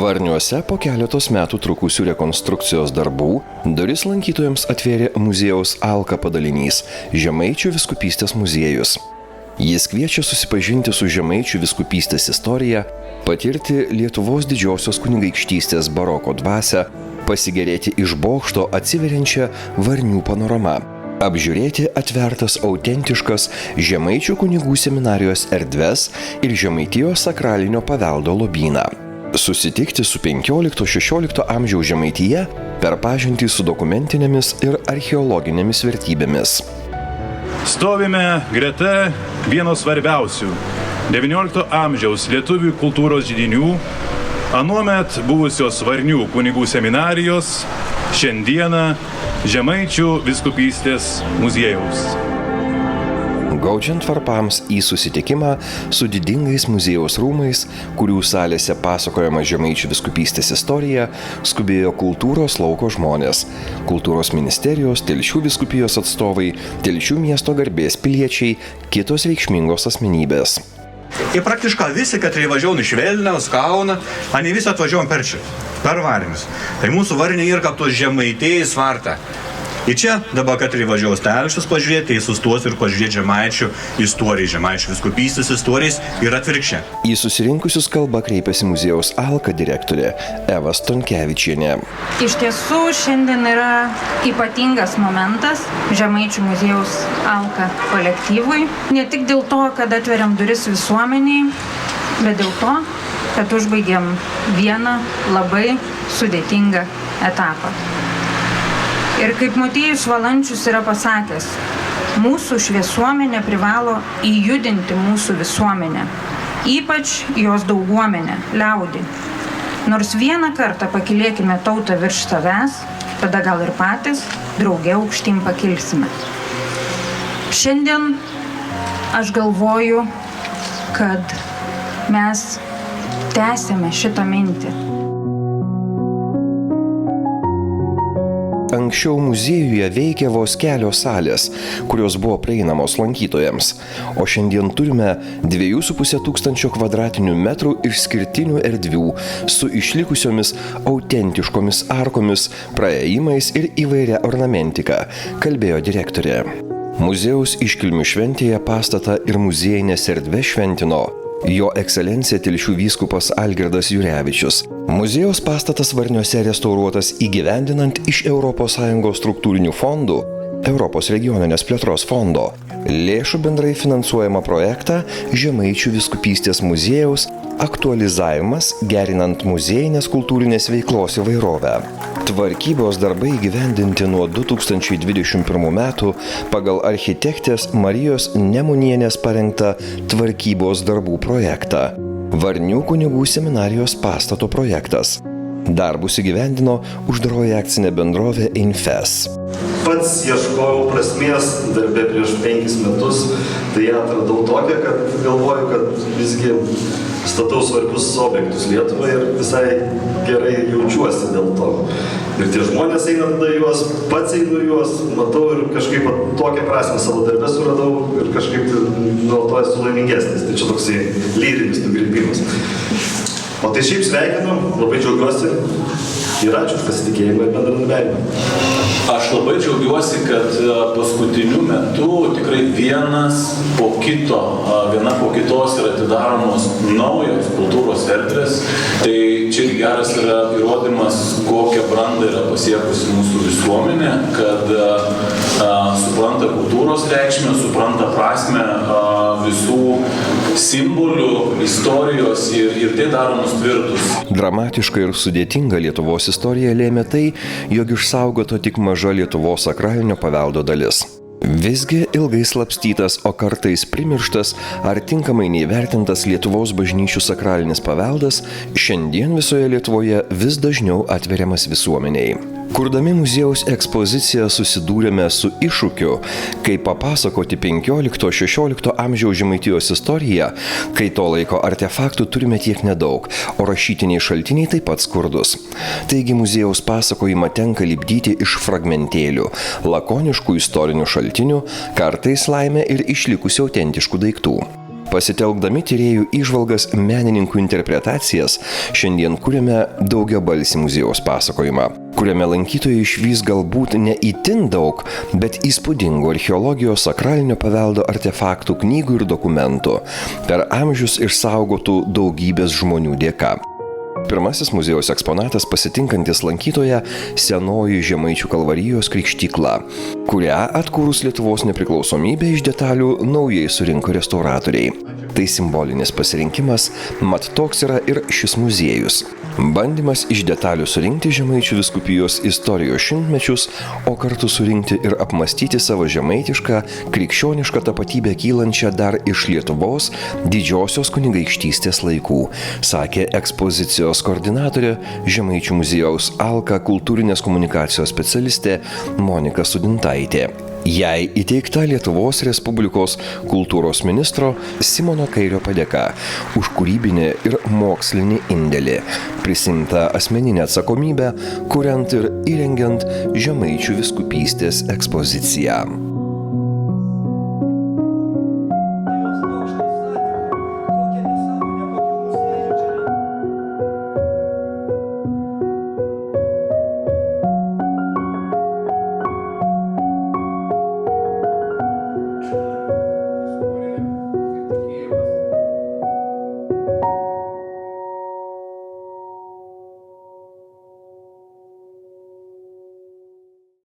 Varniuose po keletos metų trukusių rekonstrukcijos darbų duris lankytojams atvėrė muziejaus Alka padalinys Žemaičių vyskupystės muziejus. Jis kviečia susipažinti su Žemaičių vyskupystės istorija, patirti Lietuvos didžiosios kunigaikštystės baroko dvasią, pasigėrėti iš bokšto atsiveriančią Varnių panoramą, apžiūrėti atvertas autentiškas Žemaičių kunigų seminarijos erdves ir Žemaitijos sakralinio paveldo lobyną. Susitikti su 15-16 amžiaus Žemaitija per pažintį su dokumentinėmis ir archeologinėmis vertybėmis. Stovime greta vieno svarbiausių XIX amžiaus lietuvių kultūros židinių, anuomet buvusios Varnių kunigų seminarijos, šiandieną Žemaičių vyskupystės muziejaus. Gaudžiant varpams į susitikimą su didingais muziejaus rūmais, kurių salėse pasakojama Žemaičių vyskupystės istorija, skubėjo kultūros lauko žmonės, kultūros ministerijos, Telšių vyskupijos atstovai, Telšių miesto garbės piliečiai, kitos reikšmingos asmenybės. Ir praktiškai visi, katrie važiavom iš Vilniaus, Kauną, ani visi atvažiavom per čia, per Varnius. Tai mūsų Varniai ir kaptos Žemaitijai svarta. Ir čia dabar, katrie važiavom Telšius pažiūrėti, tai sustos ir pažiūrėti Žemaičių istoriją, Žemaičių vyskupystės istorijas ir atvirkščiai. Į susirinkusius kalbą kreipėsi muziejaus Alka direktorė Eva Stonkevičienė. Iš tiesų, šiandien yra ypatingas momentas Žemaičių muziejaus Alka kolektyvui. Ne tik dėl to, kad atveriam duris visuomeniai, bet dėl to, kad užbaigėm vieną labai sudėtingą etapą. Ir kaip Motiejus Valančius yra pasakęs, mūsų šviesuomenė privalo įjudinti mūsų visuomenę, ypač jos dauguomenę, liaudį. Nors vieną kartą pakilėkime tautą virš savęs, tada gal ir patys drauge aukštyn pakilsime. Šiandien aš galvoju, kad mes tęsėme šitą mintį. Anksčiau muziejuje veikė vos kelios salės, kurios buvo prieinamos lankytojams, o šiandien turime 2,5 tūkstančio kvadratinių metrų išskirtinių erdvių su išlikusiomis autentiškomis arkomis, praėjimais ir įvairia ornamentika, kalbėjo direktorė. Muziejaus iškilmių šventėje pastatą ir muziejinės erdves šventino Jo ekscelencija Telšių vyskupas Algirdas Jurevičius. Muziejaus pastatas Varniuose restauruotas įgyvendinant iš ES struktūrinių fondų, Europos regioninės plėtros fondo, lėšų bendrai finansuojamą projektą Žemaičių vyskupystės muziejaus aktualizavimas, gerinant muziejinės kultūrinės veiklos įvairovę. Tvarkybos darbai įgyvendinti nuo 2021 metų pagal architektės Marijos Nemunienės parengtą tvarkybos darbų projektą. Varnių kunigų seminarijos pastato projektas. Darbus įgyvendino uždaroji akcinė bendrovė Infes. Pats ieškojau prasmės darbė prieš 5 metus, tai ją atradau tokią, kad galvoju, kad visgi statau svarbius objektus Lietuvai ir visai gerai jaučiuosi dėl to. Ir tie žmonės eina tada juos, pats einu juos, matau ir kažkaip tokią prasmę savo darbę suradau ir kažkaip nuo to esu laimingesnis. Tai čia toksai lyrinis nukrypimas. O tai šiaip sveikinu, labai džiaugiuosi ir ačiū už pasitikėjimą ir bendradarbiavimą. Aš labai džiaugiuosi, kad paskutiniu metu tikrai viena po kitos yra atidaromos naujos kultūros erdvės. Tai čia geras yra įrodymas, kokią brandą yra pasiekusi mūsų visuomenė, kad supranta kultūros reikšmę, supranta prasmę visų simbolių, istorijos ir tai daro mus tvirtus. Dramatiška ir sudėtinga Lietuvos istorija lėmė tai, jog išsaugoto tik maža Lietuvos sakralinio paveldo dalis. Visgi ilgai slapstytas, o kartais primirštas ar tinkamai neįvertintas Lietuvos bažnyčių sakralinis paveldas šiandien visoje Lietuvoje vis dažniau atveriamas visuomeniai. Kurdami muziejaus ekspoziciją susidūrėme su iššūkiu, kaip papasakoti 15-16 amžiaus Žemaitijos istoriją, kai to laiko artefaktų turime tiek nedaug, o rašytiniai šaltiniai taip pat skurdus. Taigi muziejaus pasakojimą tenka lipdyti iš fragmentėlių, lakoniškų istorinių šaltinių, kartais laimė ir išlikusių autentiškų daiktų. Pasitelkdami tyrėjų įžvalgas, menininkų interpretacijas, šiandien kuriame daugiabalsį muziejaus pasakojimą, kuriame lankytojai išvys galbūt ne itin daug, bet įspūdingų archeologijos, sakralinio paveldo artefaktų, knygų ir dokumentų, per amžius išsaugotų daugybės žmonių dėka. Pirmasis muziejaus eksponatas pasitinkantis lankytoją senoji Žemaičių Kalvarijos krikštykla, kurią atkūrus Lietuvos nepriklausomybę iš detalių naujai surinko restauratoriai. Tai simbolinis pasirinkimas, mat toks yra ir šis muziejus. Bandymas iš detalių surinkti Žemaičių vyskupijos istorijos šimtmečius, o kartu surinkti ir apmastyti savo žemaitišką, krikščionišką tapatybę kylančią dar iš Lietuvos didžiosios kunigaikštystės laikų, sakė ekspozicijos koordinatorė Žemaičių muziejaus Alka kultūrinės komunikacijos specialistė Monika Sudintaitė. Jai įteikta Lietuvos Respublikos kultūros ministro Simono Kairio padėka už kūrybinį ir mokslinį indėlį, prisiimtą asmeninę atsakomybę, kuriant ir įrengiant Žemaičių vyskupystės ekspoziciją.